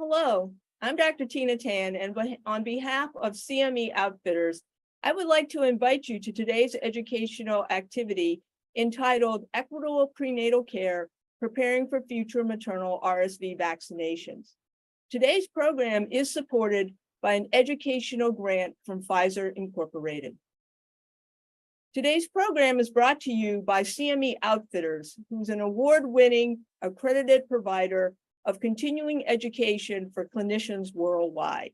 Hello, I'm Dr. Tina Tan, and on behalf of CME Outfitters, I would like to invite you to today's educational activity entitled Equitable Prenatal Care, Preparing for Future Maternal RSV Vaccinations. Today's program is supported by an educational grant from Pfizer Incorporated. Today's program is brought to you by CME Outfitters, who's an award-winning accredited provider of continuing education for clinicians worldwide.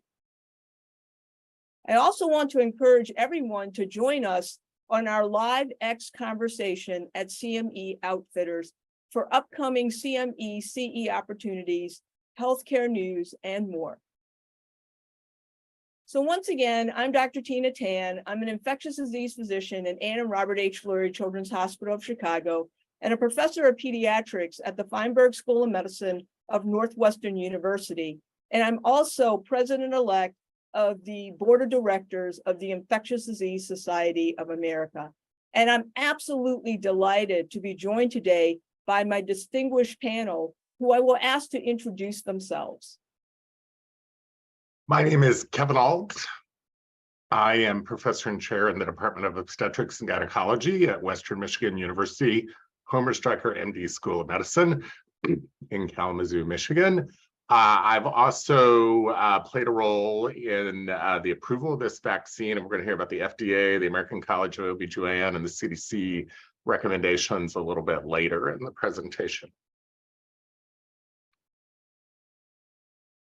I also want to encourage everyone to join us on our live X conversation at CME Outfitters for upcoming CME CE opportunities, healthcare news, and more. So once again, I'm Dr. Tina Tan. I'm an infectious disease physician at Ann and Robert H. Lurie Children's Hospital of Chicago and a professor of pediatrics at the Feinberg School of Medicine of Northwestern University. And I'm also president-elect of the board of directors of the Infectious Disease Society of America. And I'm absolutely delighted to be joined today by my distinguished panel, who I will ask to introduce themselves. My name is Kevin Ault. I am professor and chair in the Department of Obstetrics and Gynecology at Western Michigan University, Homer Strecker MD School of Medicine in Kalamazoo, Michigan. I've also played a role in the approval of this vaccine, and we're going to hear about the FDA, the American College of OBGYN, and the CDC recommendations a little bit later in the presentation.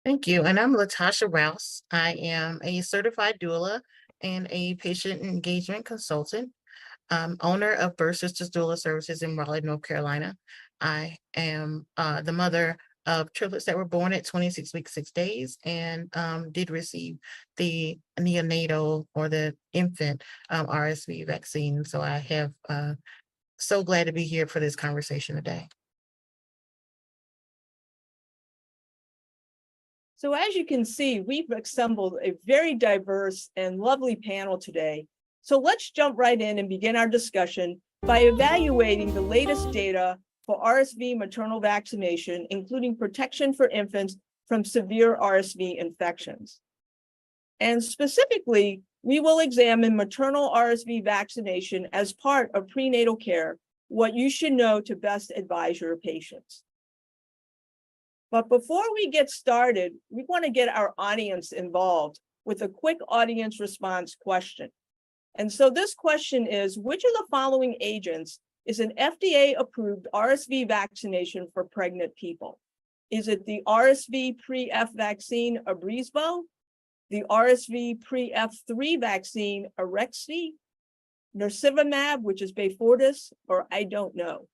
Thank you. And I'm LaToshia Rouse. I am a certified doula and a patient engagement consultant, owner of Birth Sisters Doula Services in Raleigh, North Carolina. I am the mother of triplets that were born at 26 weeks, 6 days, and did receive the neonatal or the infant RSV vaccine. So I have so glad to be here for this conversation today. So as you can see, we've assembled a very diverse and lovely panel today. So let's jump right in and begin our discussion by evaluating the latest data for RSV maternal vaccination, including protection for infants from severe RSV infections. And specifically, we will examine maternal RSV vaccination as part of prenatal care, what you should know to best advise your patients. But before we get started, we want to get our audience involved with a quick audience response question. And so this question is, which of the following agents is an FDA-approved RSV vaccination for pregnant people? Is it the RSV pre-F vaccine Abrysvo, the RSV pre-F3 vaccine Arexvy, Nirsevimab, which is Beyfortus, or I don't know?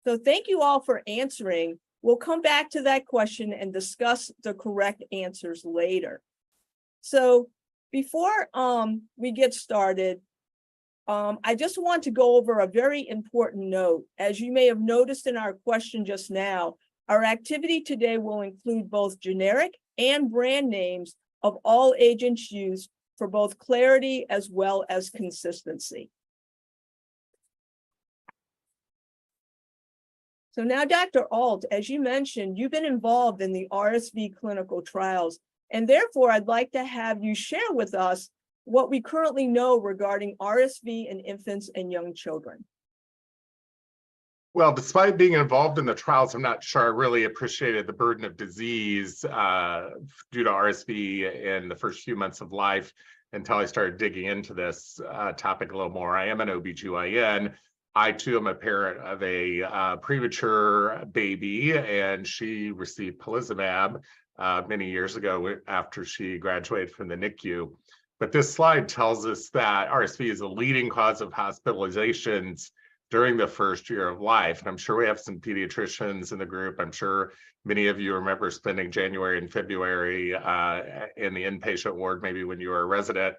So thank you all for answering. We'll come back to that question and discuss the correct answers later. So before we get started, I just want to go over a very important note. As you may have noticed in our question just now, our activity today will include both generic and brand names of all agents used for both clarity as well as consistency. So now, Dr. Ault, as you mentioned, you've been involved in the RSV clinical trials, and therefore I'd like to have you share with us what we currently know regarding RSV in infants and young children. Well, despite being involved in the trials, I'm not sure I really appreciated the burden of disease due to RSV in the first few months of life until I started digging into this topic a little more. I am an OBGYN. I too am a parent of a premature baby, and she received palivizumab many years ago after she graduated from the NICU. But this slide tells us that RSV is a leading cause of hospitalizations during the first year of life. And I'm sure we have some pediatricians in the group. I'm sure many of you remember spending January and February in the inpatient ward, maybe when you were a resident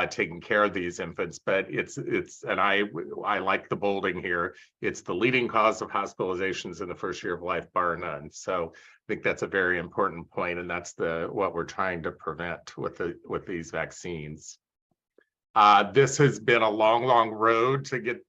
taking care of these infants. But and I like the bolding here. It's the leading cause of hospitalizations in the first year of life, bar none. So I think that's a very important point, and that's what we're trying to prevent with these vaccines. This has been a long road to get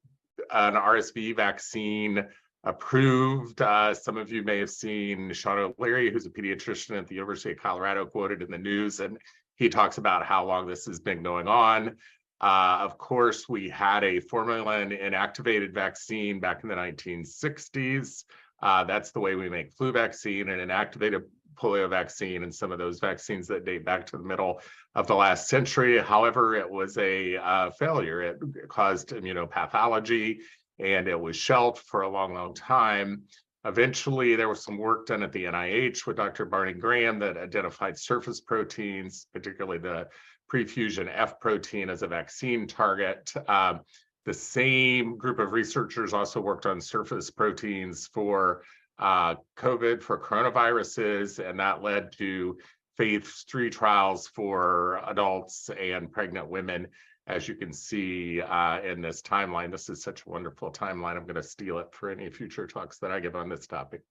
an RSV vaccine approved. Some of you may have seen Sean O'Leary, who's a pediatrician at the University of Colorado, quoted in the news, and he talks about how long this has been going on. Of course, we had a formalin inactivated vaccine back in the 1960s. That's the way we make flu vaccine, and inactivated polio vaccine, and some of those vaccines that date back to the middle of the last century. However, it was a failure. It caused immunopathology, and it was shelved for a long time. Eventually, there was some work done at the NIH with Dr. Barney Graham that identified surface proteins, particularly the prefusion F protein, as a vaccine target. The same group of researchers also worked on surface proteins for COVID, for coronaviruses, and that led to phase 3 trials for adults and pregnant women. As you can see in this timeline, this is such a wonderful timeline. I'm going to steal it for any future talks that I give on this topic.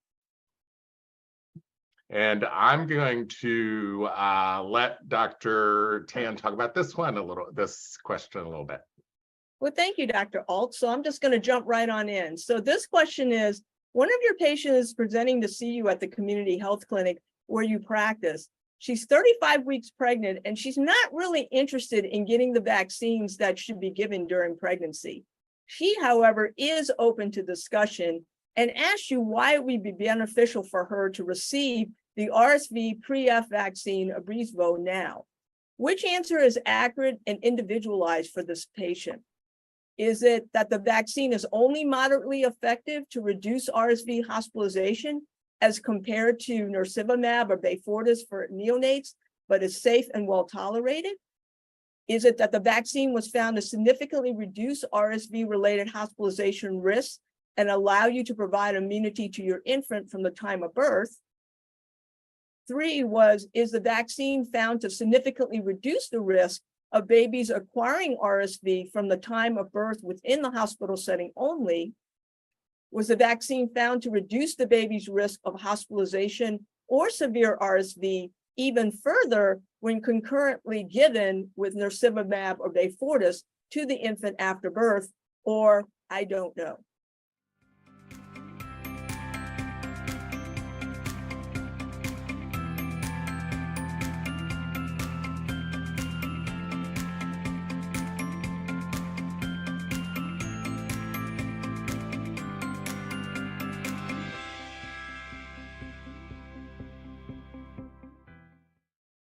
And I'm going to let Dr. Tan talk about this question a little bit. Well, thank you, Dr. Ault. So I'm just going to jump right on in. So this question is, one of your patients is presenting to see you at the community health clinic where you practice. She's 35 weeks pregnant, and she's not really interested in getting the vaccines that should be given during pregnancy. She, however, is open to discussion and asks you why it would be beneficial for her to receive the RSV pre-F vaccine Abrysvo now. Which answer is accurate and individualized for this patient? Is it that the vaccine is only moderately effective to reduce RSV hospitalization as compared to nirsevimab or Beyfortus for neonates, but is safe and well tolerated? Is it that the vaccine was found to significantly reduce RSV-related hospitalization risks and allow you to provide immunity to your infant from the time of birth? 3 is the vaccine found to significantly reduce the risk of babies acquiring RSV from the time of birth within the hospital setting only? Was the vaccine found to reduce the baby's risk of hospitalization or severe RSV even further when concurrently given with nirsevimab or Beyfortus to the infant after birth? Or I don't know.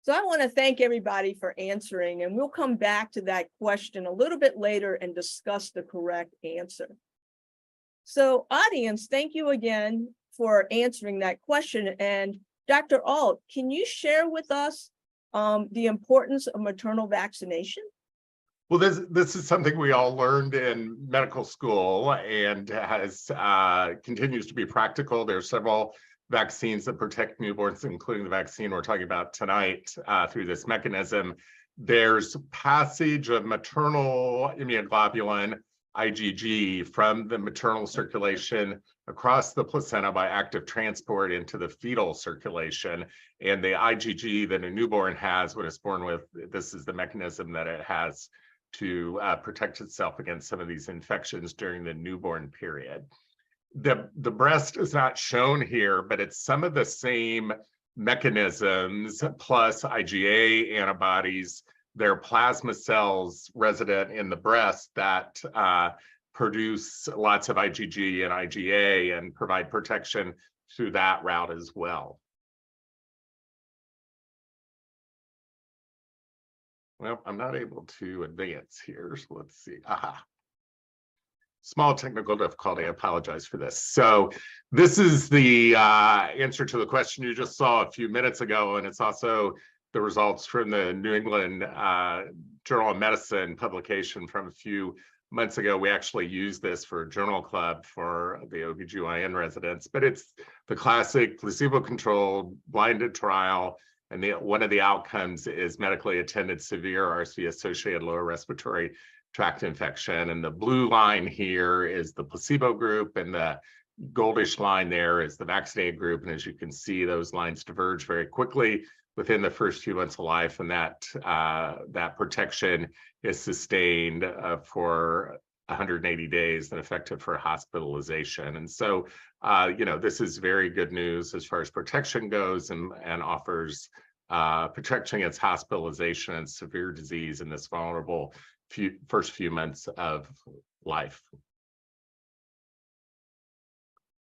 So I want to thank everybody for answering, and we'll come back to that question a little bit later and discuss the correct answer. So audience, thank you again for answering that question. And Dr. Ault, can you share with us the importance of maternal vaccination? Well, this is something we all learned in medical school and continues to be practical. There are several vaccines that protect newborns, including the vaccine we're talking about tonight through this mechanism. There's passage of maternal immunoglobulin, IgG, from the maternal circulation across the placenta by active transport into the fetal circulation. And the IgG that a newborn has when it's born with, this is the mechanism that it has to protect itself against some of these infections during the newborn period. The breast is not shown here, but it's some of the same mechanisms plus IgA antibodies. There are plasma cells resident in the breast that produce lots of IgG and IgA and provide protection through that route as well. Well, I'm not able to advance here, so let's see. Aha. Small technical difficulty, I apologize for this. So this is the answer to the question you just saw a few minutes ago, and it's also the results from the New England Journal of Medicine publication from a few months ago. We actually used this for a journal club for the OBGYN residents, but it's the classic placebo-controlled blinded trial And one of the outcomes is medically attended severe RSV-associated lower respiratory tract infection. And the blue line here is the placebo group, and the goldish line there is the vaccinated group. And as you can see, those lines diverge very quickly within the first few months of life, and that protection is sustained for 180 days and effective for hospitalization. And so, this is very good news as far as protection goes, and offers protection against hospitalization and severe disease in this vulnerable first few months of life.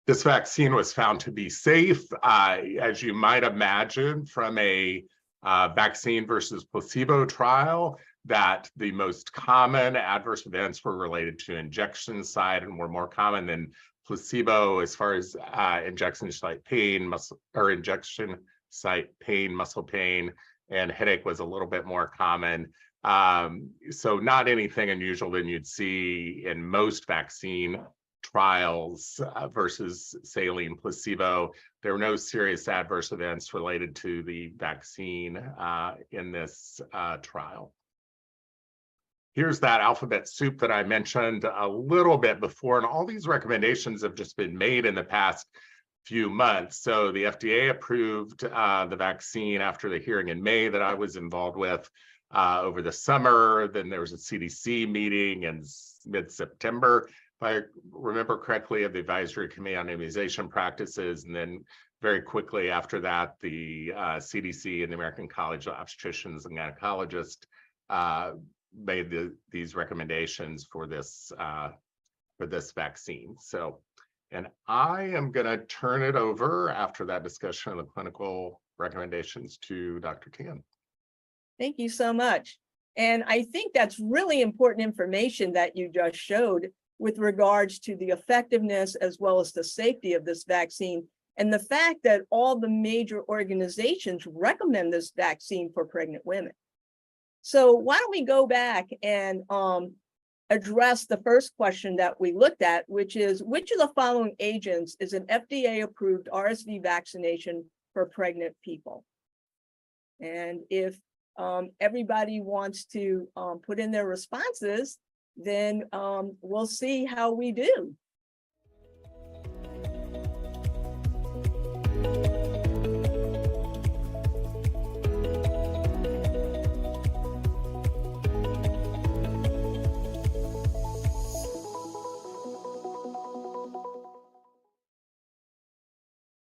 This vaccine was found to be safe, as you might imagine, from a vaccine versus placebo trial, that the most common adverse events were related to injection site and were more common than placebo, as far as injection site pain, muscle pain, and headache was a little bit more common. So not anything unusual than you'd see in most vaccine trials versus saline placebo. There were no serious adverse events related to the vaccine in this trial. Here's that alphabet soup that I mentioned a little bit before, and all these recommendations have just been made in the past few months. So the FDA approved the vaccine after the hearing in May that I was involved with over the summer. Then there was a CDC meeting in mid-September, if I remember correctly, of the Advisory Committee on Immunization Practices. And then very quickly after that, the CDC and the American College of Obstetricians and Gynecologists made these recommendations for this vaccine. So, and I am going to turn it over after that discussion of the clinical recommendations to Dr. Tan. Thank you so much. And I think that's really important information that you just showed with regards to the effectiveness as well as the safety of this vaccine, and the fact that all the major organizations recommend this vaccine for pregnant women. So why don't we go back and address the first question that we looked at, which is, which of the following agents is an FDA-approved RSV vaccination for pregnant people? And if everybody wants to put in their responses, then we'll see how we do.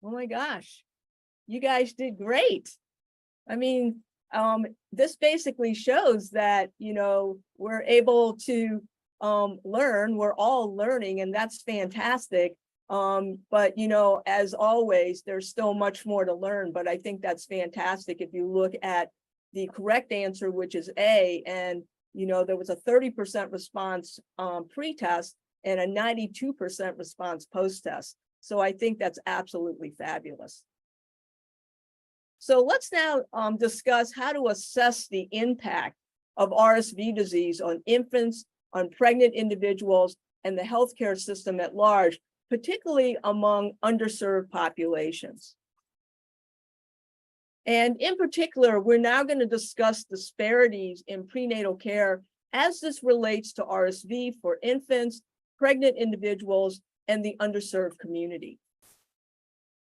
Oh my gosh, you guys did great. I mean, this basically shows that, we're able to learn, we're all learning, and that's fantastic. But, as always, there's still much more to learn, but I think that's fantastic. If you look at the correct answer, which is A, and, there was a 30% response pre-test and a 92% response post-test. So I think that's absolutely fabulous. So let's now discuss how to assess the impact of RSV disease on infants, on pregnant individuals, and the healthcare system at large, particularly among underserved populations. And in particular, we're now going to discuss disparities in prenatal care as this relates to RSV for infants, pregnant individuals, and the underserved community.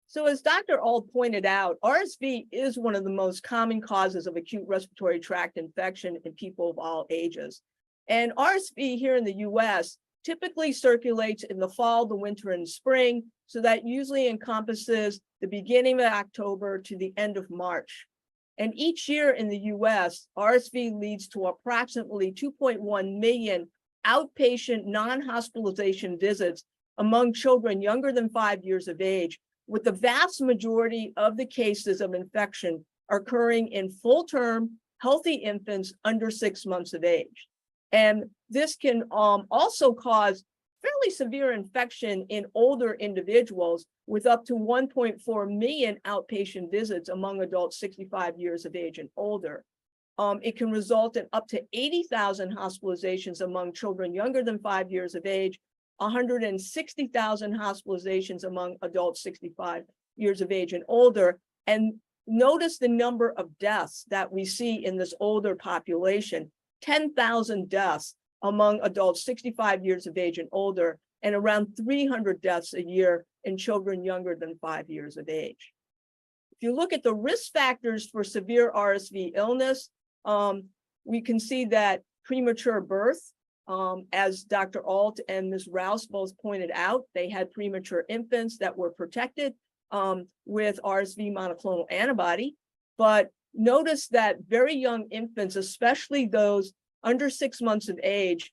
So as Dr. Ault pointed out, RSV is one of the most common causes of acute respiratory tract infection in people of all ages. And RSV here in the US typically circulates in the fall, the winter, and spring. So that usually encompasses the beginning of October to the end of March. And each year in the US, RSV leads to approximately 2.1 million outpatient non-hospitalization visits among children younger than 5 years of age, with the vast majority of the cases of infection occurring in full-term, healthy infants under 6 months of age. And this can also cause fairly severe infection in older individuals, with up to 1.4 million outpatient visits among adults 65 years of age and older. It can result in up to 80,000 hospitalizations among children younger than 5 years of age, 160,000 hospitalizations among adults 65 years of age and older. And notice the number of deaths that we see in this older population, 10,000 deaths among adults 65 years of age and older, and around 300 deaths a year in children younger than 5 years of age. If you look at the risk factors for severe RSV illness, we can see that premature birth, as Dr. Ault and Ms. Rouse both pointed out, they had premature infants that were protected with RSV monoclonal antibody. But notice that very young infants, especially those under 6 months of age,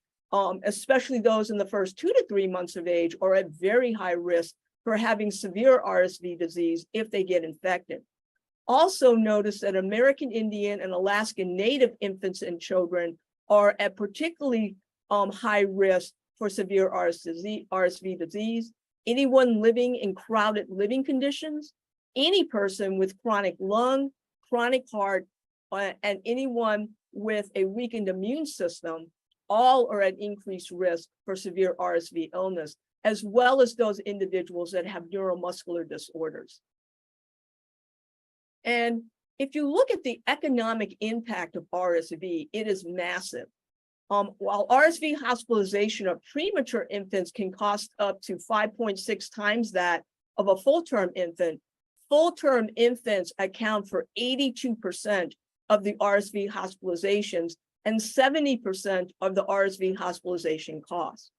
especially those in the first 2 to 3 months of age, are at very high risk for having severe RSV disease if they get infected. Also notice that American Indian and Alaskan Native infants and children are at particularly high risk for severe RSV disease. Anyone living in crowded living conditions, any person with chronic lung, chronic heart, and anyone with a weakened immune system, all are at increased risk for severe RSV illness, as well as those individuals that have neuromuscular disorders. And if you look at the economic impact of RSV, it is massive. While RSV hospitalization of premature infants can cost up to 5.6 times that of a full-term infants account for 82% of the RSV hospitalizations and 70% of the RSV hospitalization costs.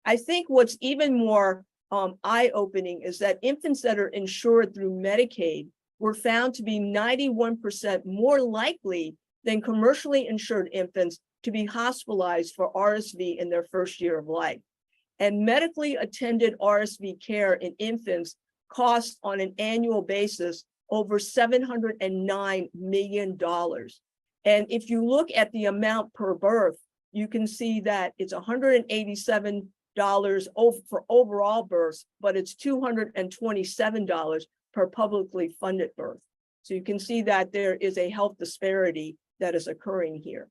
I think what's even more eye-opening is that infants that are insured through Medicaid were found to be 91% more likely than commercially insured infants to be hospitalized for RSV in their first year of life. And medically attended RSV care in infants costs on an annual basis over $709 million. And if you look at the amount per birth, you can see that it's $187 for overall births, but it's $227 per publicly funded birth. So you can see that there is a health disparity that is occurring here.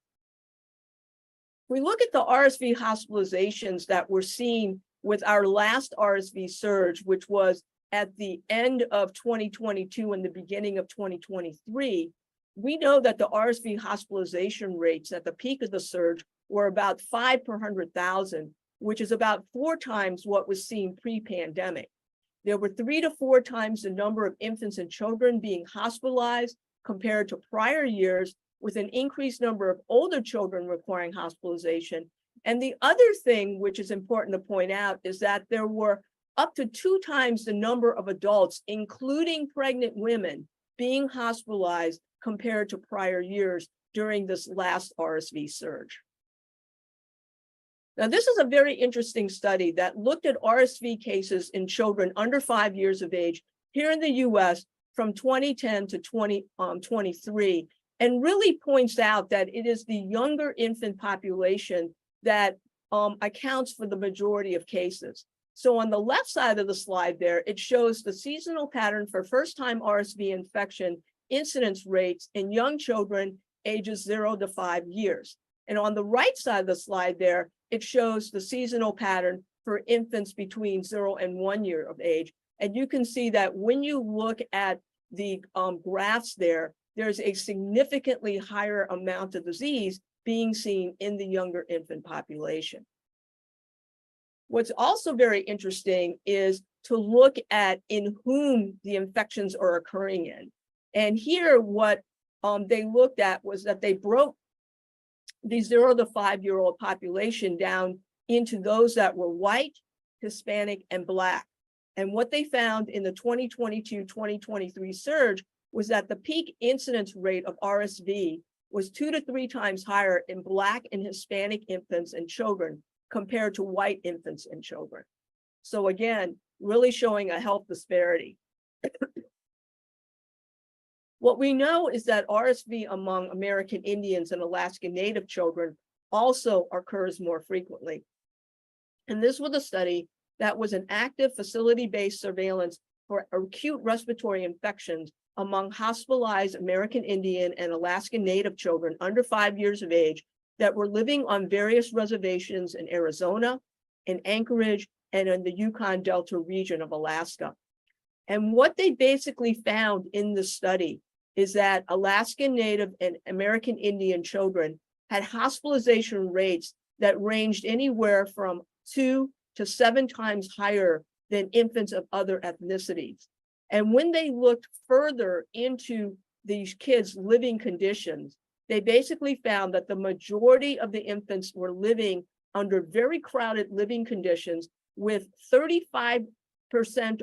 We look at the RSV hospitalizations that we're seeing with our last RSV surge, which was at the end of 2022 and the beginning of 2023, we know that the RSV hospitalization rates at the peak of the surge were about 5 per 100,000, which is about 4 times what was seen pre-pandemic. There were 3 to 4 times the number of infants and children being hospitalized compared to prior years, with an increased number of older children requiring hospitalization. And the other thing which is important to point out is that there were up to 2 times the number of adults, including pregnant women, being hospitalized compared to prior years during this last RSV surge. Now, this is a very interesting study that looked at RSV cases in children under 5 years of age here in the US from 2010 to 2023, and really points out that it is the younger infant population that accounts for the majority of cases. So on the left side of the slide there, it shows the seasonal pattern for first-time RSV infection incidence rates in young children ages 0 to 5 years. And on the right side of the slide there, it shows the seasonal pattern for infants between 0 and 1 year of age. And you can see that when you look at the graphs there, there's a significantly higher amount of disease being seen in the younger infant population. What's also very interesting is to look at in whom the infections are occurring in. And here what they looked at was that they broke the 0 to 5 year old population down into those that were white, Hispanic, and Black. And what they found in the 2022-2023 surge was that the peak incidence rate of RSV was 2 to 3 times higher in Black and Hispanic infants and children compared to white infants and children. So again, really showing a health disparity. What we know is that RSV among American Indians and Alaska Native children also occurs more frequently. And this was a study that was an active facility-based surveillance for acute respiratory infections among hospitalized American Indian and Alaska Native children under 5 years of age that were living on various reservations in Arizona, in Anchorage, and in the Yukon Delta region of Alaska. And what they basically found in the study is that Alaskan Native and American Indian children had hospitalization rates that ranged anywhere from 2 to 7 times higher than infants of other ethnicities. And when they looked further into these kids' living conditions, they basically found that the majority of the infants were living under very crowded living conditions, with 35%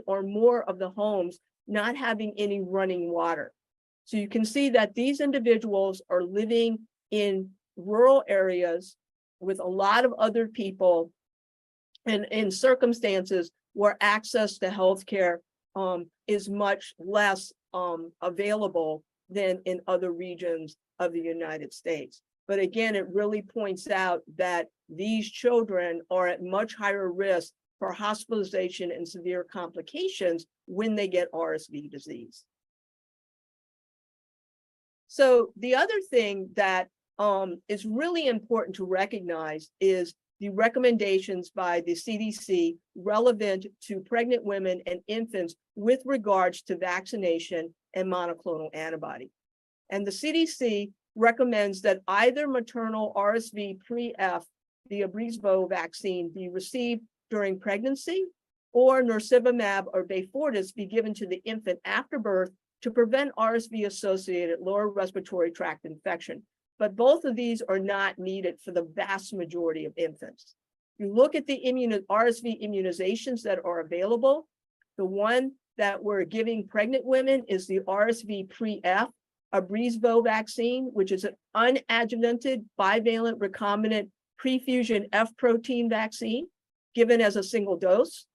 or more of the homes not having any running water. So you can see that these individuals are living in rural areas with a lot of other people and in circumstances where access to healthcare is much less available than in other regions of the United States. But again, it really points out that these children are at much higher risk for hospitalization and severe complications when they get RSV disease. So the other thing that is really important to recognize is the recommendations by the CDC relevant to pregnant women and infants with regards to vaccination and monoclonal antibody. And the CDC recommends that either maternal RSV pre-F, the Abrysvo vaccine, be received during pregnancy, or nirsevimab or Beyfortus be given to the infant after birth to prevent RSV-associated lower respiratory tract infection. But both of these are not needed for the vast majority of infants. You look at the RSV immunizations that are available. The one that we're giving pregnant women is the RSV pre-F, Abrysvo vaccine, which is an unadjuvanted bivalent recombinant prefusion F protein vaccine given as a single dose.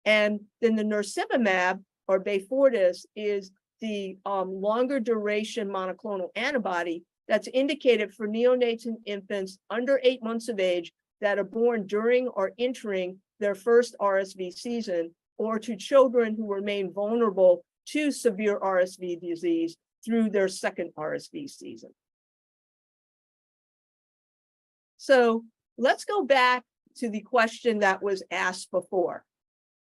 And then the nirsevimab or Beyfortus is the longer duration monoclonal antibody that's indicated for neonates and infants under 8 months of age that are born during or entering their first RSV season, or to children who remain vulnerable to severe RSV disease through their second RSV season. So let's go back to the question that was asked before.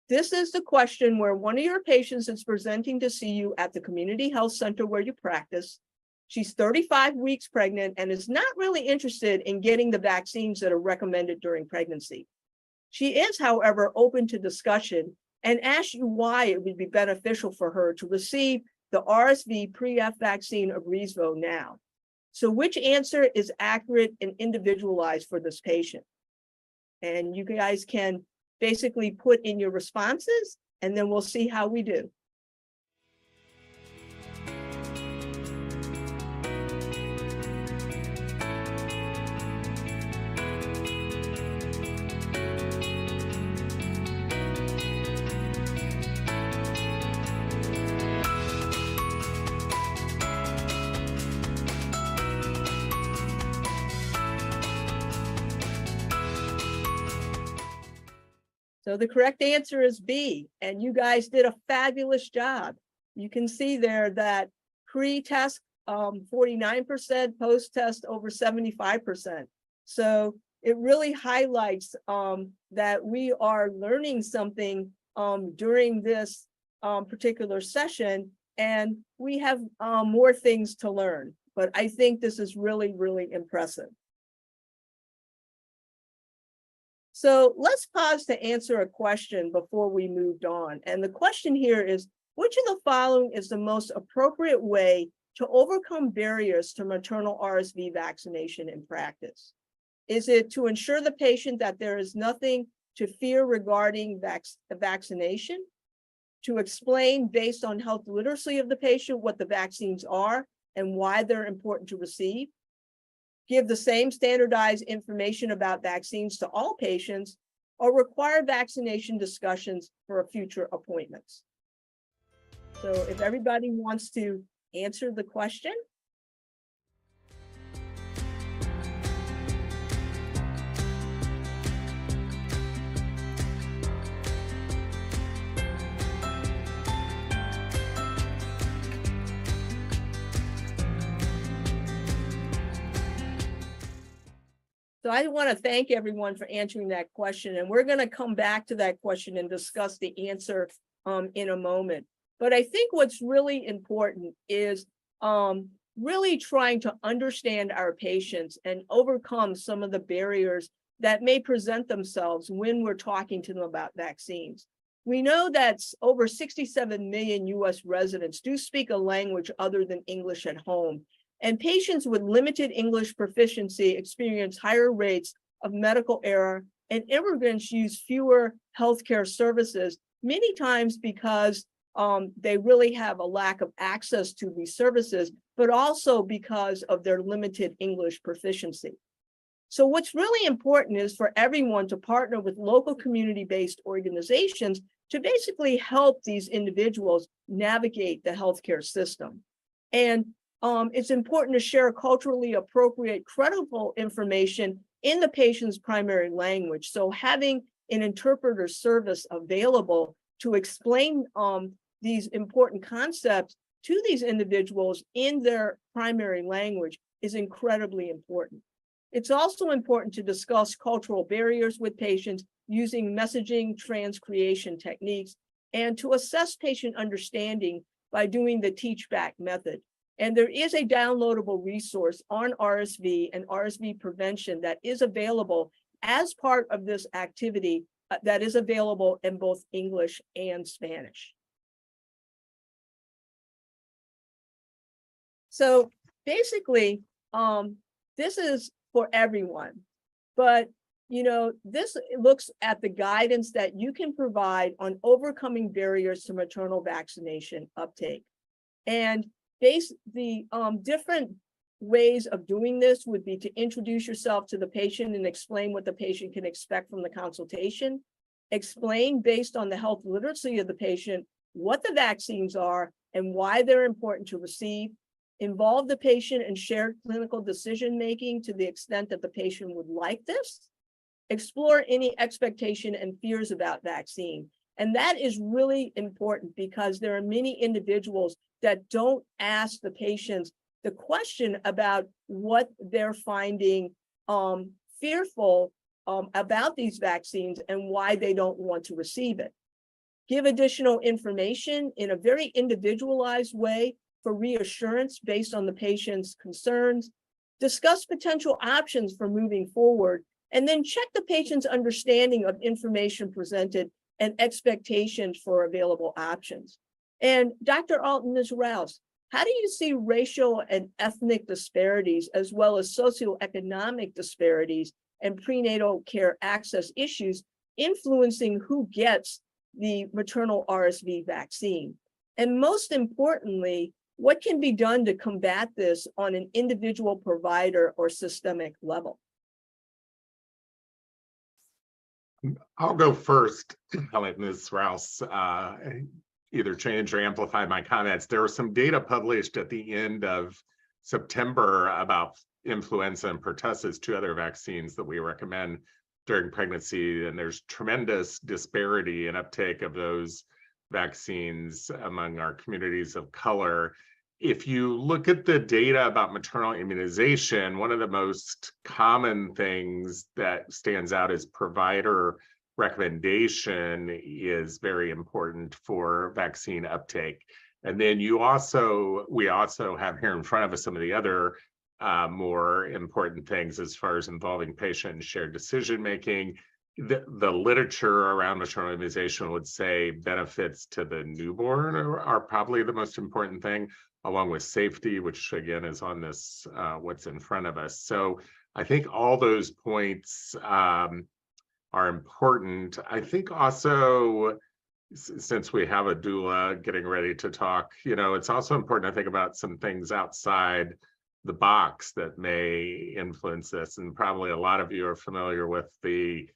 This is the question where one of your patients is presenting to see you at the community health center where you practice. She's 35 weeks pregnant and is not really interested in getting the vaccines that are recommended during pregnancy. She is, however, open to discussion and asks you why it would be beneficial for her to receive the RSV pre-F vaccine Abrysvo now. So which answer is accurate and individualized for this patient? And you guys can basically put in your responses, and then we'll see how we do. So the correct answer is B, and you guys did a fabulous job. You can see there that pre-test 49%, post-test over 75%. So it really highlights that we are learning something during this particular session, and we have more things to learn. But I think this is really, really impressive. So let's pause to answer a question before we moved on. And the question here is, which of the following is the most appropriate way to overcome barriers to maternal RSV vaccination in practice? Is it to ensure the patient that there is nothing to fear regarding vaccination? To explain based on health literacy of the patient what the vaccines are and why they're important to receive? Give the same standardized information about vaccines to all patients, or require vaccination discussions for future appointments? So if everybody wants to answer the question. So I want to thank everyone for answering that question, and we're going to come back to that question and discuss the answer in a moment. But I think what's really important is really trying to understand our patients and overcome some of the barriers that may present themselves when we're talking to them about vaccines. We know that over 67 million US residents do speak a language other than English at home, and patients with limited English proficiency experience higher rates of medical error, and immigrants use fewer healthcare services, many times because they really have a lack of access to these services, but also because of their limited English proficiency. So what's really important is for everyone to partner with local community-based organizations to basically help these individuals navigate the healthcare system. And it's important to share culturally appropriate, credible information in the patient's primary language. So having an interpreter service available to explain these important concepts to these individuals in their primary language is incredibly important. It's also important to discuss cultural barriers with patients using messaging transcreation techniques and to assess patient understanding by doing the teach back method. And there is a downloadable resource on RSV and RSV prevention that is available as part of this activity that is available in both English and Spanish. So basically, this is for everyone, but this looks at the guidance that you can provide on overcoming barriers to maternal vaccination uptake. And the different ways of doing this would be to introduce yourself to the patient and explain what the patient can expect from the consultation, explain based on the health literacy of the patient what the vaccines are and why they're important to receive, involve the patient in shared clinical decision-making to the extent that the patient would like this, explore any expectation and fears about vaccine. And that is really important because there are many individuals that don't ask the patients the question about what they're finding fearful about these vaccines and why they don't want to receive it. Give additional information in a very individualized way for reassurance based on the patient's concerns, discuss potential options for moving forward, and then check the patient's understanding of information presented and expectations for available options. And Dr. Ault and Ms. Rouse, how do you see racial and ethnic disparities as well as socioeconomic disparities and prenatal care access issues influencing who gets the maternal RSV vaccine? And most importantly, what can be done to combat this on an individual provider or systemic level? I'll go first. I'll let Ms. Rouse either change or amplify my comments. There was some data published at the end of September about influenza and pertussis, two other vaccines that we recommend during pregnancy, and there's tremendous disparity in uptake of those vaccines among our communities of color. If you look at the data about maternal immunization, one of the most common things that stands out is provider recommendation is very important for vaccine uptake. And then we also have here in front of us some of the other more important things as far as involving patient and shared decision-making. The literature around maternal immunization would say benefits to the newborn are probably the most important thing, along with safety, which again is on this, what's in front of us. So I think all those points are important. I think also, since we have a doula getting ready to talk, it's also important to think about some things outside the box that may influence this. And probably a lot of you are familiar with the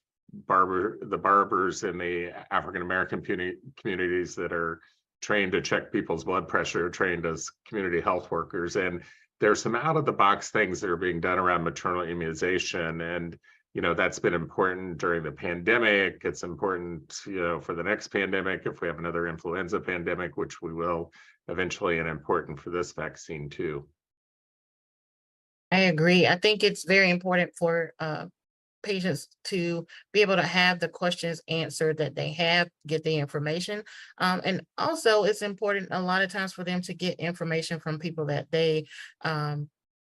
barbers in the African-American communities that are trained to check people's blood pressure, trained as community health workers. And there's some out-of-the-box things that are being done around maternal immunization. And, that's been important during the pandemic. It's important, for the next pandemic, if we have another influenza pandemic, which we will eventually, and important for this vaccine too. I agree. I think it's very important for patients to be able to have the questions answered that they have, get the information. And also it's important a lot of times for them to get information from people that they,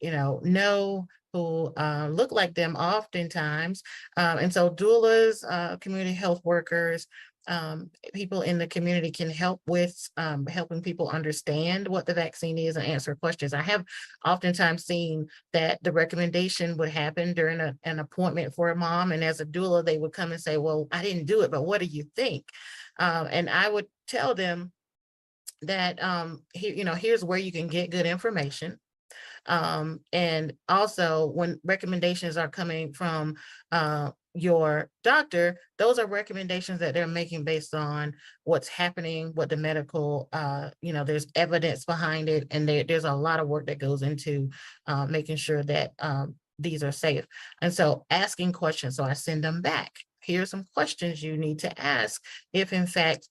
know who look like them oftentimes. And so doulas, community health workers, people in the community can help with helping people understand what the vaccine is and answer questions. I have oftentimes seen that the recommendation would happen during an appointment for a mom, and as a doula, they would come and say, well, I didn't do it, but what do you think? And I would tell them that here's where you can get good information. And also when recommendations are coming from your doctor, those are recommendations that they're making based on what's happening, what the medical, there's evidence behind it. And there's a lot of work that goes into making sure that these are safe. And so asking questions, so I send them back. Here's some questions you need to ask if in fact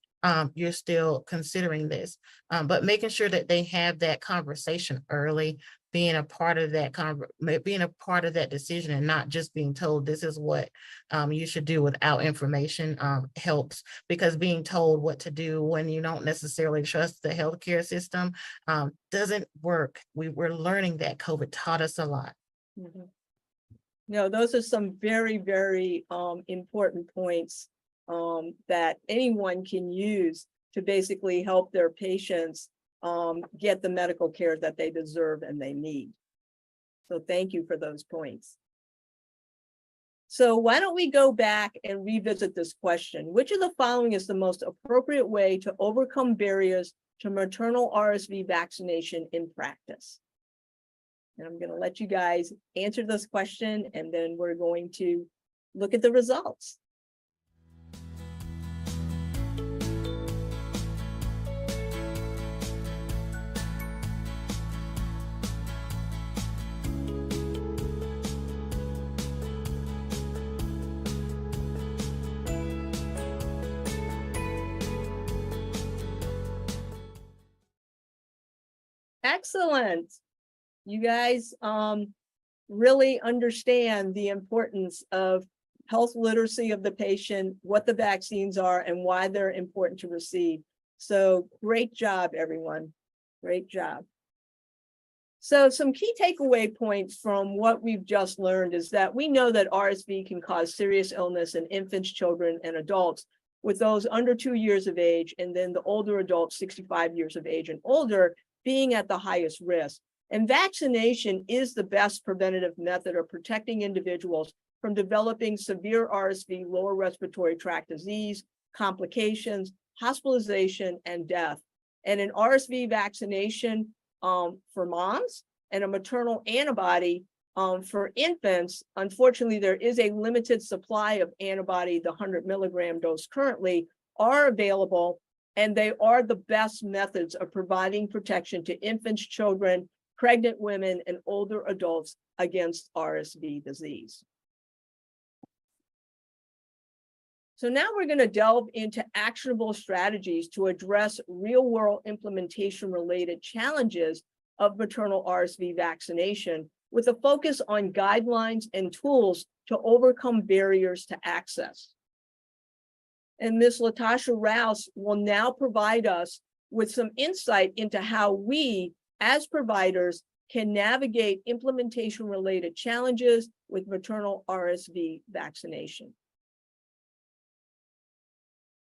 you're still considering this, but making sure that they have that conversation early, being a part of that decision, and not just being told this is what you should do without information helps, because being told what to do when you don't necessarily trust the healthcare system doesn't work. We're learning that COVID taught us a lot. Mhm. No, those are some very, very important points that anyone can use to basically help their patients get the medical care that they deserve and they need. So thank you for those points. So why don't we go back and revisit this question? Which of the following is the most appropriate way to overcome barriers to maternal RSV vaccination in practice? And I'm going to let you guys answer this question, and then we're going to look at the results. Excellent. You guys really understand the importance of health literacy of the patient, what the vaccines are, and why they're important to receive. So great job, everyone. Great job. So some key takeaway points from what we've just learned is that we know that RSV can cause serious illness in infants, children, and adults, with those under 2 years of age, and then the older adults, 65 years of age and older, being at the highest risk. And vaccination is the best preventative method of protecting individuals from developing severe RSV, lower respiratory tract disease, complications, hospitalization, and death. And an RSV vaccination for moms and a maternal antibody for infants, unfortunately, there is a limited supply of antibody. The 100 milligram dose currently are available, and they are the best methods of providing protection to infants, children, pregnant women, and older adults against RSV disease. So now we're going to delve into actionable strategies to address real-world implementation-related challenges of maternal RSV vaccination, with a focus on guidelines and tools to overcome barriers to access. And Ms. LaToshia Rouse will now provide us with some insight into how we, as providers, can navigate implementation-related challenges with maternal RSV vaccination.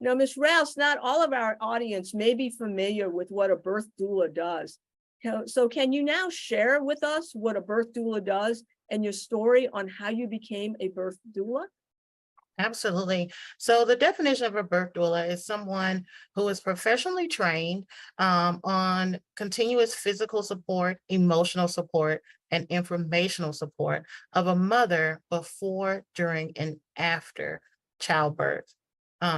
Now, Ms. Rouse, not all of our audience may be familiar with what a birth doula does. So can you now share with us what a birth doula does and your story on how you became a birth doula? Absolutely. So the definition of a birth doula is someone who is professionally trained on continuous physical support, emotional support, and informational support of a mother before, during, and after childbirth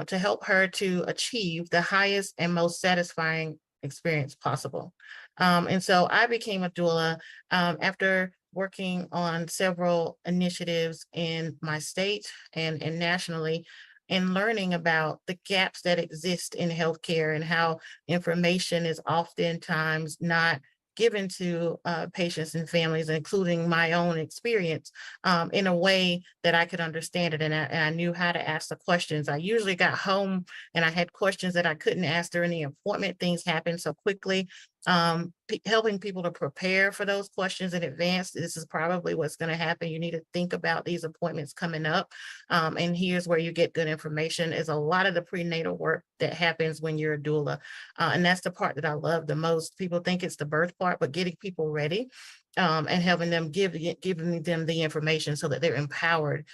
to help her to achieve the highest and most satisfying experience possible. And so I became a doula after working on several initiatives in my state and nationally, and learning about the gaps that exist in healthcare and how information is oftentimes not given to patients and families, including my own experience, in a way that I could understand it. And I knew how to ask the questions. I usually got home and I had questions that I couldn't ask during the appointment. Things happen so quickly. Helping people to prepare for those questions in advance. This is probably what's going to happen. You need to think about these appointments coming up. And here's where you get good information is a lot of the prenatal work that happens when you're a doula. And that's the part that I love the most. People think it's the birth part, but getting people ready and helping them giving them the information so that they're empowered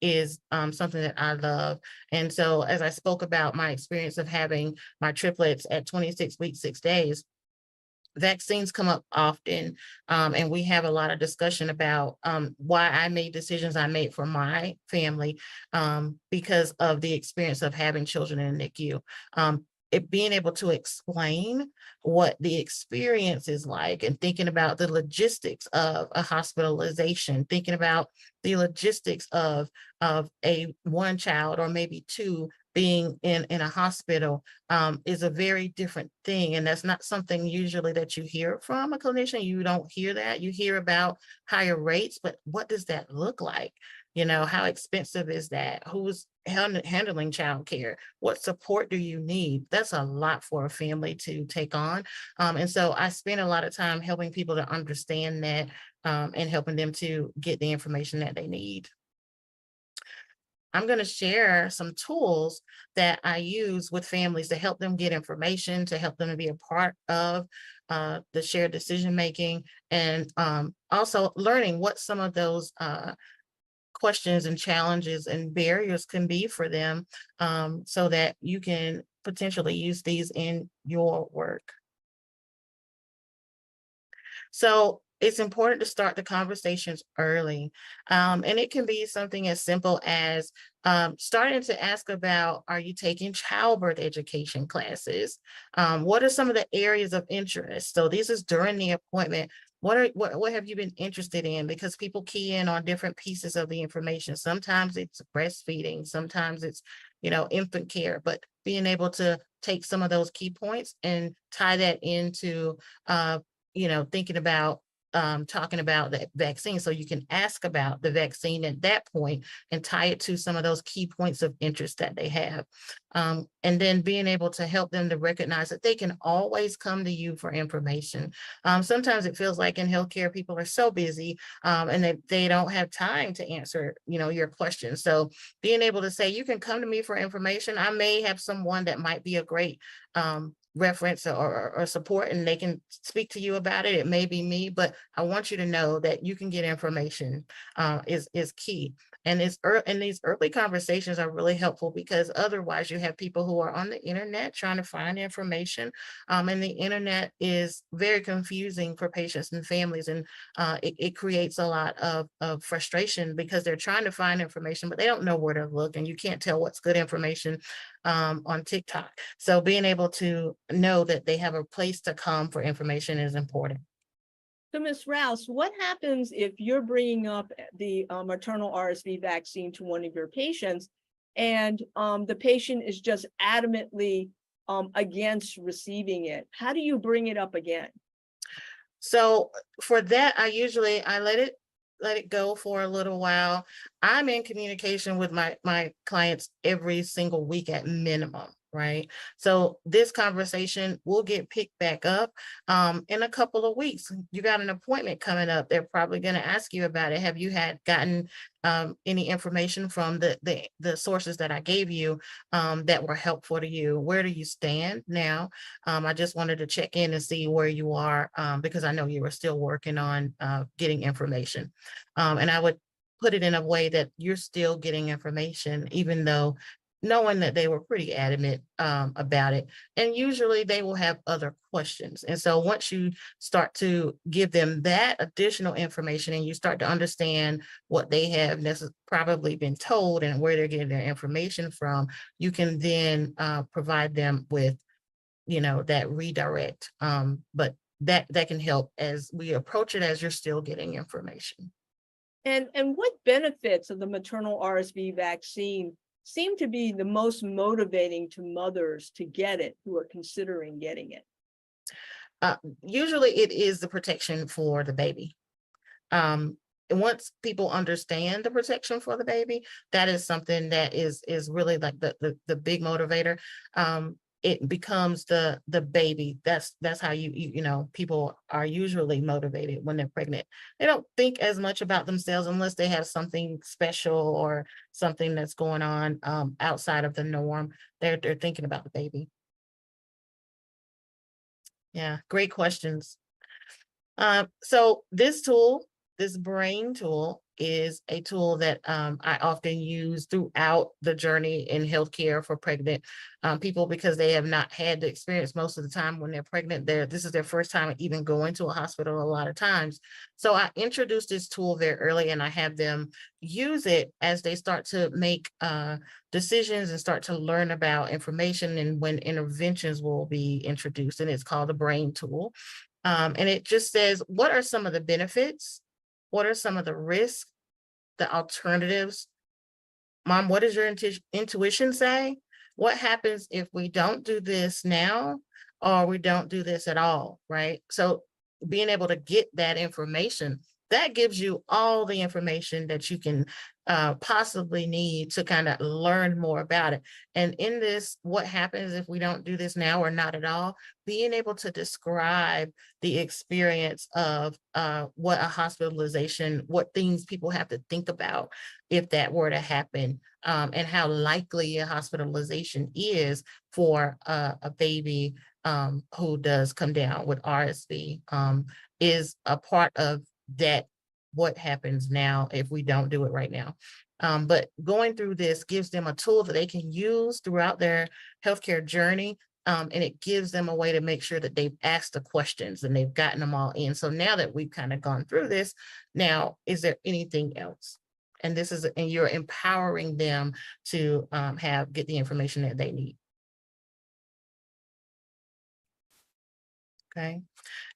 is something that I love. And so as I spoke about my experience of having my triplets at 26 weeks, 6 days, vaccines come up often, and we have a lot of discussion about why I made decisions I made for my family because of the experience of having children in the NICU. Being able to explain what the experience is like and thinking about the logistics of a hospitalization, thinking about the logistics of a one child or maybe two being in a hospital is a very different thing. And that's not something usually that you hear from a clinician. You don't hear that. You hear about higher rates, but what does that look like? You know, how expensive is that? Who's handling childcare? What support do you need? That's a lot for a family to take on. And so I spend a lot of time helping people to understand that and helping them to get the information that they need. I'm going to share some tools that I use with families to help them get information, to help them to be a part of the shared decision making, and also learning what some of those questions and challenges and barriers can be for them so that you can potentially use these in your work. So it's important to start the conversations early. And it can be something as simple as starting to ask about, are you taking childbirth education classes? What are some of the areas of interest? So this is during the appointment. What have you been interested in? Because people key in on different pieces of the information. Sometimes it's breastfeeding, sometimes it's, infant care, but being able to take some of those key points and tie that into, thinking about talking about the vaccine. So you can ask about the vaccine at that point and tie it to some of those key points of interest that they have. And then being able to help them to recognize that they can always come to you for information. Sometimes it feels like in healthcare, people are so busy and they don't have time to answer, your questions. So being able to say, you can come to me for information. I may have someone that might be a great reference or support, and they can speak to you about it. It may be me, but I want you to know that you can get information is key. And these early conversations are really helpful because otherwise you have people who are on the internet trying to find information. And the internet is very confusing for patients and families. And it creates a lot of frustration because they're trying to find information, but they don't know where to look. And you can't tell what's good information on TikTok. So being able to know that they have a place to come for information is important. So Ms. Rouse, what happens if you're bringing up the maternal RSV vaccine to one of your patients and the patient is just adamantly against receiving it? How do you bring it up again? So for that, I let it go for a little while. I'm in communication with my clients every single week at minimum, right? So this conversation will get picked back up in a couple of weeks. You got an appointment coming up. They're probably going to ask you about it. Have you gotten any information from the sources that I gave you that were helpful to you? Where do you stand now? I just wanted to check in and see where you are because I know you were still working on getting information. And I would put it in a way that you're still getting information, even though knowing that they were pretty adamant about it. And usually they will have other questions. And so once you start to give them that additional information and you start to understand what they have probably been told and where they're getting their information from, you can then provide them with, that redirect. But that can help as we approach it as you're still getting information. And what benefits of the maternal RSV vaccine seem to be the most motivating to mothers to get it who are considering getting it? Usually it is the protection for the baby. And once people understand the protection for the baby, that is something that is really like the big motivator. It becomes the baby. That's how you know, people are usually motivated when they're pregnant. They don't think as much about themselves unless they have something special or something that's going on outside of the norm. They're thinking about the baby. Yeah, great questions. So this tool, this brain tool, is a tool that I often use throughout the journey in healthcare for pregnant people, because they have not had the experience most of the time when they're pregnant. This is their first time even going to a hospital a lot of times. So I introduced this tool very early, and I have them use it as they start to make decisions and start to learn about information and when interventions will be introduced. And it's called the brain tool. And it just says, what are some of the benefits? What are some of the risks, the alternatives? Mom, what does your intuition say? What happens if we don't do this now, or we don't do this at all, right? So being able to get that information, that gives you all the information that you can possibly need to kind of learn more about it. And in this, what happens if we don't do this now or not at all, being able to describe the experience of what a hospitalization, what things people have to think about if that were to happen, and how likely a hospitalization is for a baby who does come down with RSV, is a part of that. What happens now if we don't do it right now? But going through this gives them a tool that they can use throughout their healthcare journey. And it gives them a way to make sure that they've asked the questions and they've gotten them all in. So now that we've kind of gone through this, now, is there anything else? And and you're empowering them to get the information that they need. Okay.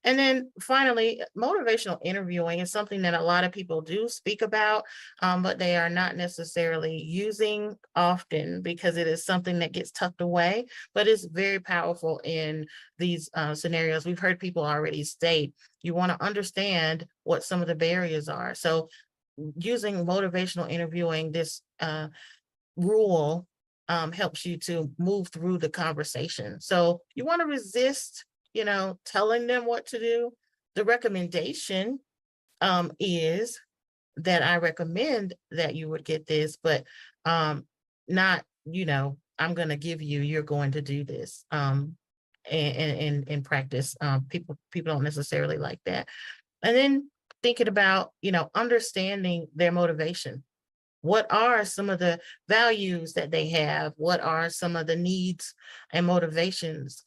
And then finally, motivational interviewing is something that a lot of people do speak about, but they are not necessarily using often because it is something that gets tucked away, but it's very powerful in these scenarios. We've heard people already state, you want to understand what some of the barriers are. So using motivational interviewing, this rule helps you to move through the conversation. So you want to resist, telling them what to do. The recommendation is that I recommend that you would get this, but not, I'm going to give you, you're going to do this in practice. People don't necessarily like that. And then thinking about, understanding their motivation. What are some of the values that they have? What are some of the needs and motivations?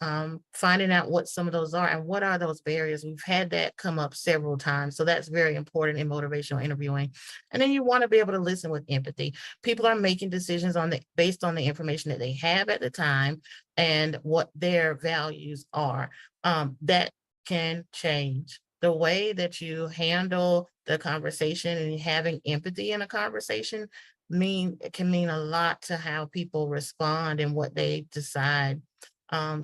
Finding out what some of those are and what are those barriers. We've had that come up several times. So that's very important in motivational interviewing. And then you want to be able to listen with empathy. People are making decisions based on the information that they have at the time and what their values are. That can change. The way that you handle the conversation and having empathy in a conversation can mean a lot to how people respond and what they decide.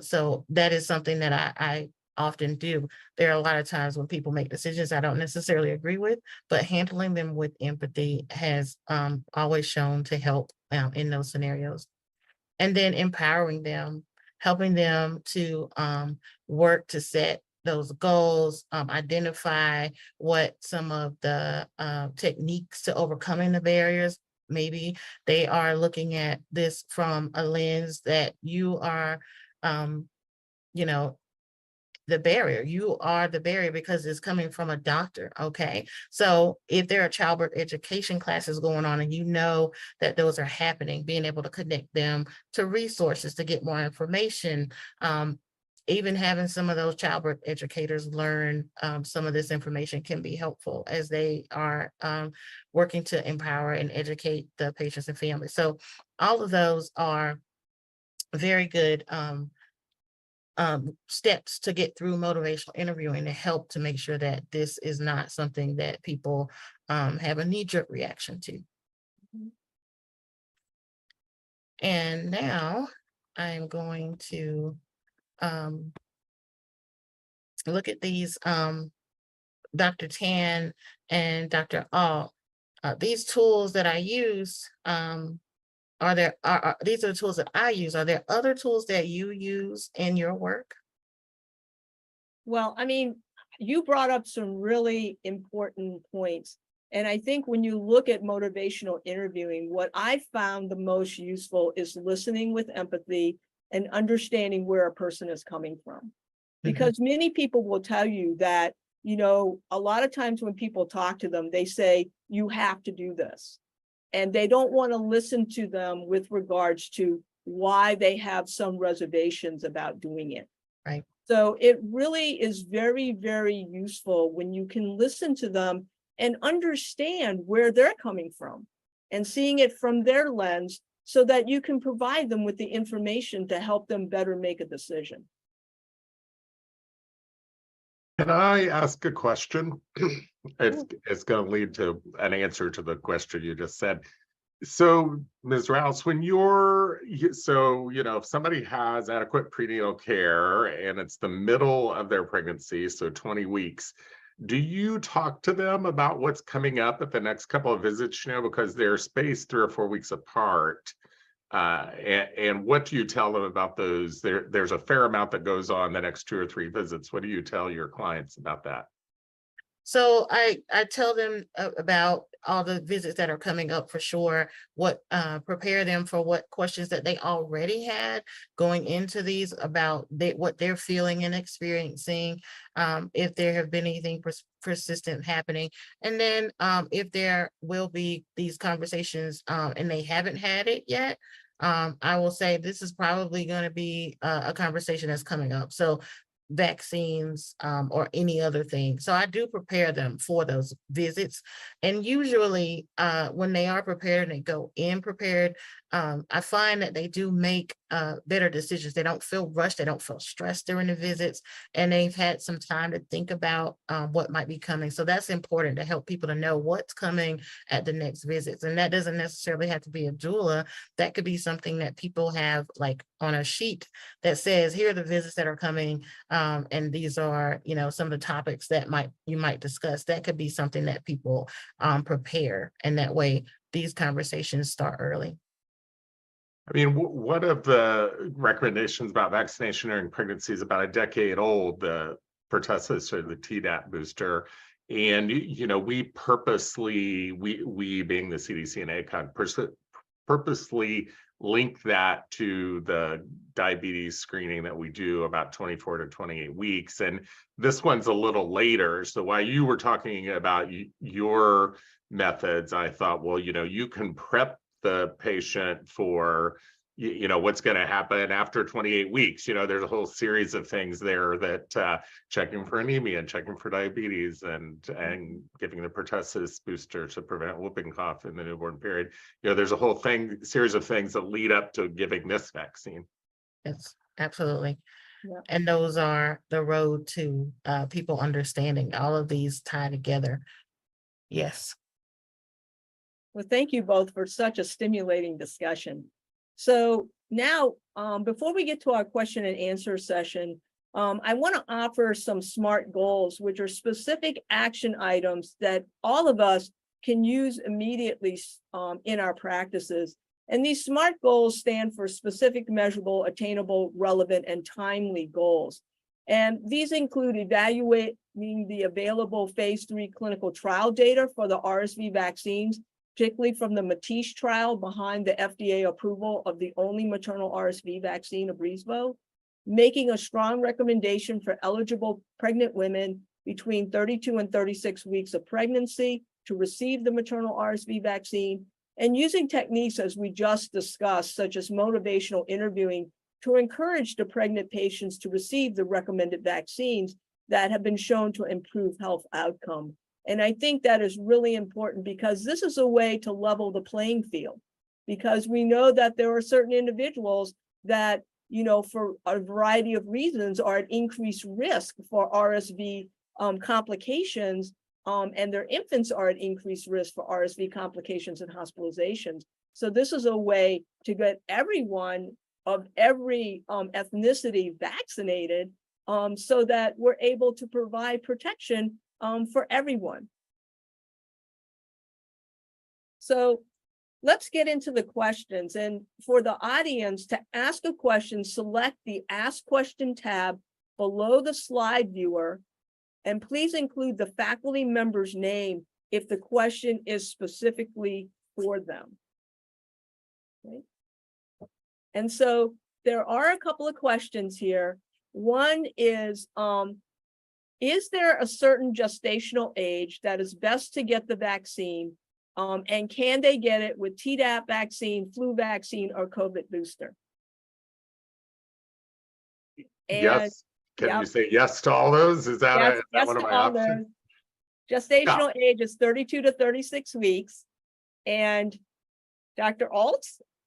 So that is something that I often do. There are a lot of times when people make decisions I don't necessarily agree with, but handling them with empathy has always shown to help in those scenarios. And then empowering them, helping them to work to set those goals, identify what some of the techniques to overcoming the barriers. Maybe they are looking at this from a lens that you are, the barrier. You are the barrier because it's coming from a doctor. Okay. So if there are childbirth education classes going on and you know that those are happening, being able to connect them to resources to get more information, even having some of those childbirth educators learn some of this information can be helpful as they are working to empower and educate the patients and families. So all of those are very good steps to get through motivational interviewing to help to make sure that this is not something that people have a knee-jerk reaction to. And now I'm going to look at these, Dr. Tan and Dr. Ault, these tools that I use, these are the tools that I use. Are there other tools that you use in your work? Well, I mean, you brought up some really important points. And I think when you look at motivational interviewing, what I found the most useful is listening with empathy and understanding where a person is coming from. Because many people will tell you that, a lot of times when people talk to them, they say, you have to do this. And they don't want to listen to them with regards to why they have some reservations about doing it. Right. So it really is very, very useful when you can listen to them and understand where they're coming from and seeing it from their lens so that you can provide them with the information to help them better make a decision. Can I ask a question? It's going to lead to an answer to the question you just said. So, Ms. Rouse, when if somebody has adequate prenatal care and it's the middle of their pregnancy, so 20 weeks, do you talk to them about what's coming up at the next couple of visits, because they're spaced 3 or 4 weeks apart? And what do you tell them about those? There's a fair amount that goes on the next 2 or 3 visits. What do you tell your clients about that? So I tell them about all the visits that are coming up for sure, prepare them for what questions that they already had going into these about what they're feeling and experiencing, if there have been anything persistent happening. And then if there will be these conversations and they haven't had it yet, I will say this is probably going to be a conversation that's coming up. So vaccines or any other thing. So I do prepare them for those visits. And usually when they are prepared and they go in prepared, I find that they do make better decisions. They don't feel rushed. They don't feel stressed during the visits. And they've had some time to think about what might be coming. So that's important to help people to know what's coming at the next visits. And that doesn't necessarily have to be a doula. That could be something that people have like on a sheet that says, here are the visits that are coming. And these are, some of the topics that you might discuss. That could be something that people prepare. And that way these conversations start early. I mean, one of the recommendations about vaccination during pregnancy is about a decade old, the pertussis or the Tdap booster. And, we purposely, we being the CDC and ACOG, purposely link that to the diabetes screening that we do about 24 to 28 weeks. And this one's a little later. So while you were talking about your methods, I thought, well, you can prep the patient for what's going to happen after 28 weeks. There's a whole series of things there that checking for anemia and checking for diabetes and giving the pertussis booster to prevent whooping cough in the newborn period. There's a whole series of things that lead up to giving this vaccine. Yes, absolutely. Yeah. And those are the road to people understanding. All of these tie together. Yes. Well, thank you both for such a stimulating discussion. So now, before we get to our question and answer session, I want to offer some SMART goals, which are specific action items that all of us can use immediately in our practices. And these SMART goals stand for specific, measurable, attainable, relevant, and timely goals. And these include evaluating the available phase 3 clinical trial data for the RSV vaccines, particularly from the Maternal trial behind the FDA approval of the only maternal RSV vaccine, Abrysvo, making a strong recommendation for eligible pregnant women between 32 and 36 weeks of pregnancy to receive the maternal RSV vaccine, and using techniques as we just discussed, such as motivational interviewing, to encourage the pregnant patients to receive the recommended vaccines that have been shown to improve health outcome. And I think that is really important because this is a way to level the playing field, because we know that there are certain individuals that, for a variety of reasons are at increased risk for RSV complications, and their infants are at increased risk for RSV complications and hospitalizations. So this is a way to get everyone of every ethnicity vaccinated so that we're able to provide protection for everyone. So let's get into the questions. And for the audience to ask a question, select the Ask Question tab below the slide viewer, and please include the faculty member's name if the question is specifically for them. Okay. And so there are a couple of questions here. One is there a certain gestational age that is best to get the vaccine? And can they get it with Tdap vaccine, flu vaccine, or COVID booster? And yes. Can you say yes to all those? Is that, is that one of my options? Gestational age is 32 to 36 weeks. And Dr. Ault?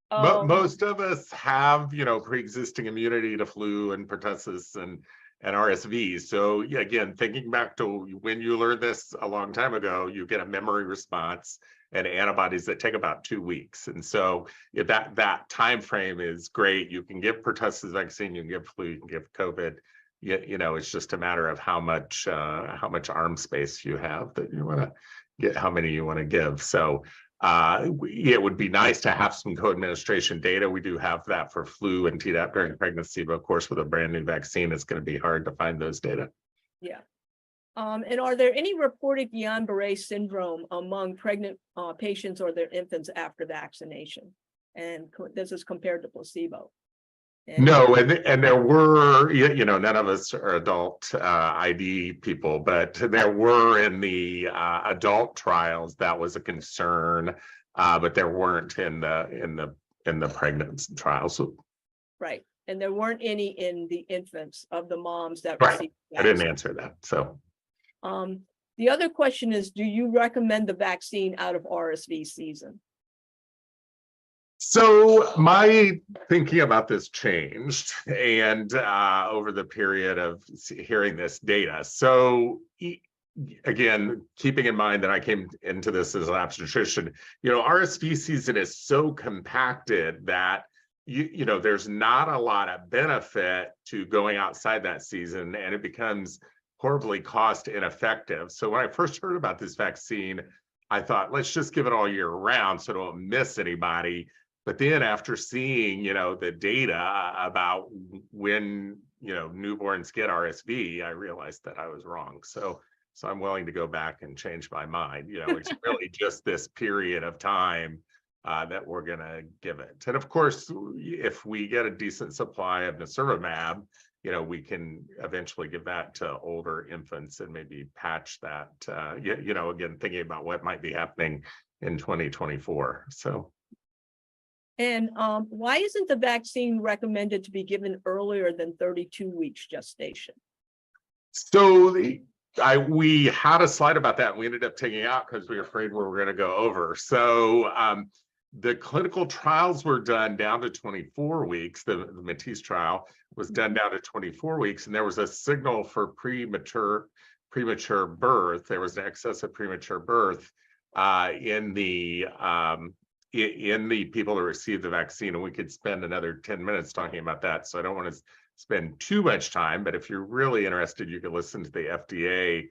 Most of us have, pre-existing immunity to flu and pertussis and RSV. So yeah, again, thinking back to when you learned this a long time ago, you get a memory response and antibodies that take about 2 weeks. And so if that time frame is great, you can give pertussis vaccine, you can give flu, you can give COVID. It's just a matter of how much arm space you have that you want to get, how many you want to give. So it would be nice to have some co-administration data. We do have that for flu and Tdap during pregnancy, but of course, with a brand new vaccine, it's going to be hard to find those data. Yeah. And are there any reported Guillain-Barré syndrome among pregnant patients or their infants after vaccination? And this is compared to placebo. No, and there were, none of us are adult ID people, but there were in the adult trials that was a concern, but there weren't in the pregnant trials. Right, and there weren't any in the infants of the moms that right. received I didn't answer that. So, the other question is, do you recommend the vaccine out of RSV season? So my thinking about this changed and over the period of hearing this data. So again, keeping in mind that I came into this as an obstetrician, RSV season is so compacted that there's not a lot of benefit to going outside that season, and it becomes horribly cost ineffective. So when I first heard about this vaccine, I thought, let's just give it all year round so don't miss anybody. But then after seeing, the data about when, newborns get RSV, I realized that I was wrong. So I'm willing to go back and change my mind. It's really just this period of time that we're going to give it. And of course, if we get a decent supply of nirsevimab, we can eventually give that to older infants and maybe patch that, again, thinking about what might be happening in 2024. So. And why isn't the vaccine recommended to be given earlier than 32 weeks gestation? So we had a slide about that, and we ended up taking it out because we were afraid we were going to go over. So the clinical trials were done down to 24 weeks. The Matisse trial was done down to 24 weeks, and there was a signal for premature birth. There was an excess of premature birth in the people that received the vaccine, and we could spend another 10 minutes talking about that. So I don't want to spend too much time, but if you're really interested, you can listen to the FDA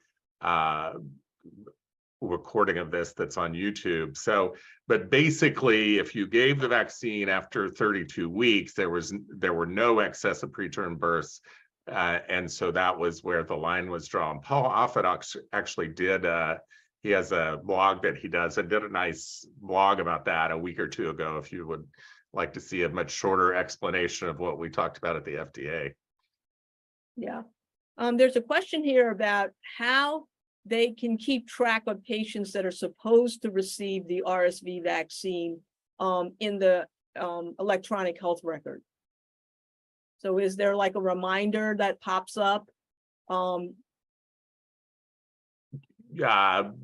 recording of this that's on YouTube. So, but basically, if you gave the vaccine after 32 weeks, there were no excess of preterm births. And so that was where the line was drawn. Paul Offit actually did he has a blog that he does and did a nice blog about that a week or two ago, if you would like to see a much shorter explanation of what we talked about at the FDA. Yeah. There's a question here about how they can keep track of patients that are supposed to receive the RSV vaccine in the electronic health record. So is there like a reminder that pops up? You have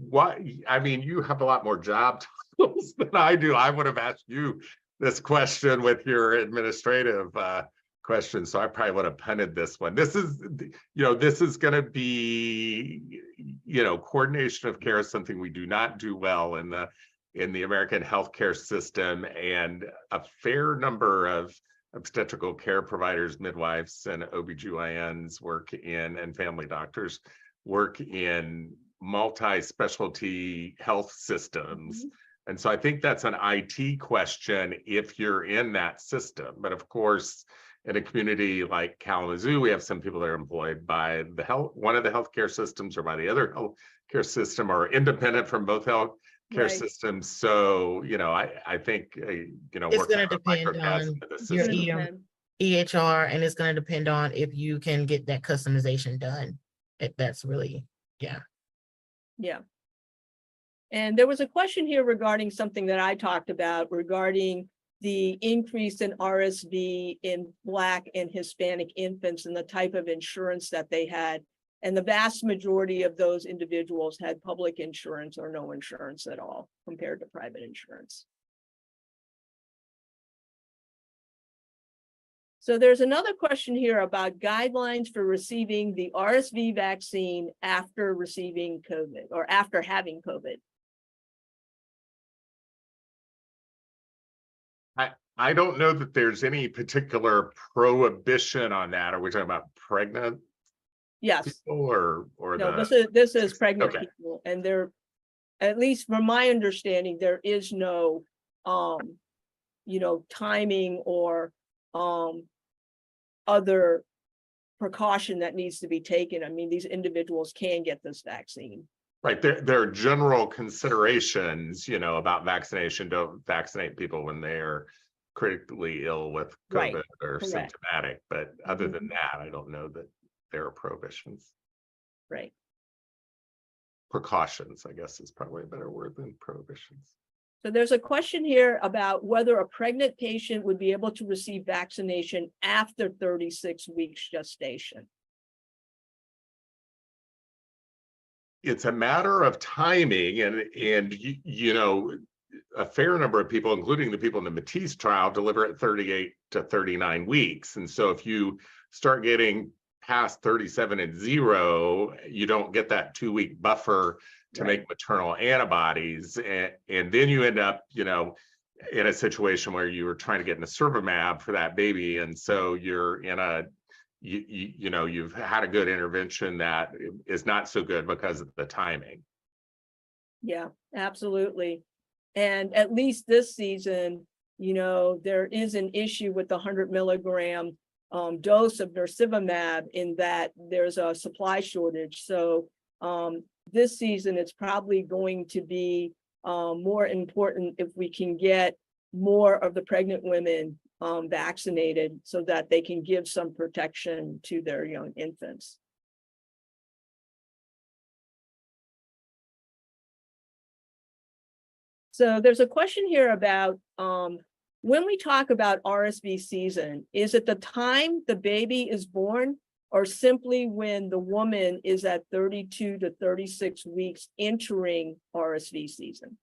a lot more job titles than I do. I would have asked you this question with your administrative question, so I probably would have punted this one. This is going to be, coordination of care is something we do not do well in the American healthcare system, and a fair number of obstetrical care providers, midwives, and OBGYNs work in, and family doctors work in multi-specialty health systems. And so I think that's an IT question if you're in that system. But of course, in a community like Kalamazoo, we have some people that are employed by one of the healthcare systems or by the other healthcare system, or independent from both healthcare systems. So, I think, it's going to depend on your EHR, and it's going to depend on if you can get that customization done. That's really, yeah. And there was a question here regarding something that I talked about regarding the increase in RSV in Black and Hispanic infants and the type of insurance that they had. And the vast majority of those individuals had public insurance or no insurance at all compared to private insurance. So there's another question here about guidelines for receiving the RSV vaccine after receiving COVID or after having COVID. I don't know that there's any particular prohibition on that. Are we talking about pregnant people or no, this is pregnant people, and there, at least from my understanding, there is no timing or other precaution that needs to be taken. I mean, these individuals can get this vaccine. Right. There are general considerations, about vaccination. Don't vaccinate people when they're critically ill with COVID or symptomatic. But other than that, I don't know that there are prohibitions. Right. Precautions, I guess, is probably a better word than prohibitions. So there's a question here about whether a pregnant patient would be able to receive vaccination after 36 weeks gestation. It's a matter of timing, and a fair number of people, including the people in the Matisse trial, deliver at 38 to 39 weeks. And so if you start getting past 37 and 0, you don't get that 2-week buffer to make maternal antibodies. And then you end up, in a situation where you were trying to get nirsevimab for that baby. And so you're in you've had a good intervention that is not so good because of the timing. Yeah, absolutely. And at least this season, there is an issue with the 100 milligram dose of nirsevimab in that there's a supply shortage. So this season, it's probably going to be more important if we can get more of the pregnant women vaccinated so that they can give some protection to their young infants. So there's a question here about when we talk about RSV season, is it the time the baby is born or simply when the woman is at 32 to 36 weeks entering RSV season?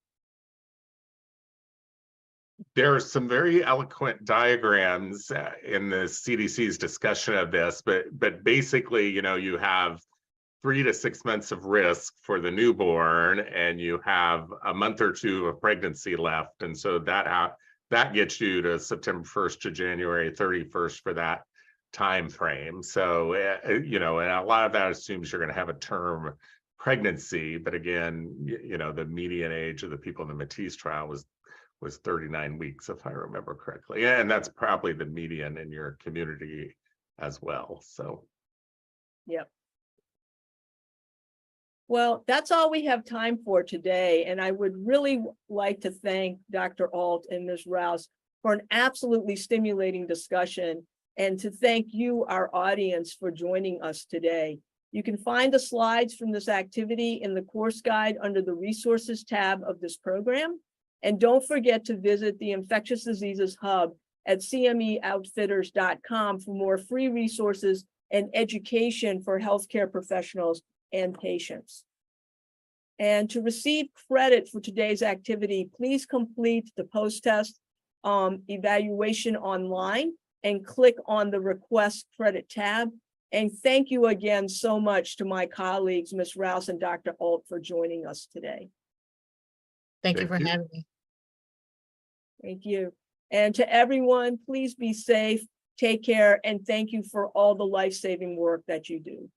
There are some very eloquent diagrams in the CDC's discussion of this, but basically, you have 3 to 6 months of risk for the newborn, and you have a month or 2 of pregnancy left, and so that gets you to September 1st to January 31st for that time frame. So and a lot of that assumes you're going to have a term pregnancy, but again, the median age of the people in the Matisse trial was 39 weeks, if I remember correctly. And that's probably the median in your community as well. So, yep. Well, that's all we have time for today. And I would really like to thank Dr. Ault and Ms. Rouse for an absolutely stimulating discussion, and to thank you, our audience, for joining us today. You can find the slides from this activity in the course guide under the resources tab of this program. And don't forget to visit the Infectious Diseases Hub at cmeoutfitters.com for more free resources and education for healthcare professionals and patients. And to receive credit for today's activity, please complete the post-test evaluation online and click on the Request Credit tab. And thank you again so much to my colleagues, Ms. Rouse and Dr. Ault, for joining us today. Thank you for having me. Thank you. And to everyone, please be safe, take care, and thank you for all the life-saving work that you do.